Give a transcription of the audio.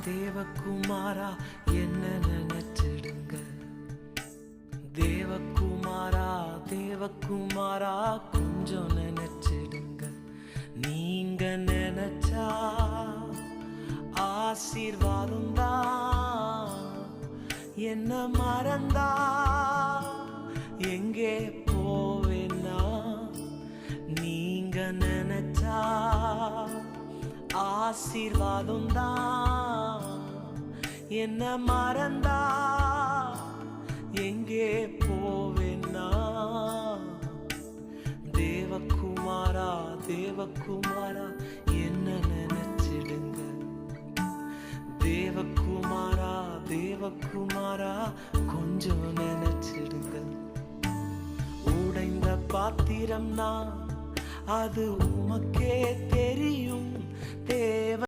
தேவகுமாரா என்ன நினைச்சிடுங்க. தேவகுமாரா தேவகுமாரா கொஞ்சம் நினைச்சிடுங்க. நீங்க நினைச்சா ஆசீர்வாதம் தான். என்ன மறந்தா எங்கே போவேன்னா, நீங்க நினைச்சா ஆசீர்வாதம் தான். என்ன மறந்தா எங்கே போவேன்னா, தேவகுமாரா தேவகுமாரா என்ன நினைச்சிடுங்க. தேவகுமாரா தேவகுமாரா கொஞ்சம் நினைச்சிடுங்க. உடைந்த பாத்திரம் நான், அது உமக்கே தெரியும். தேவ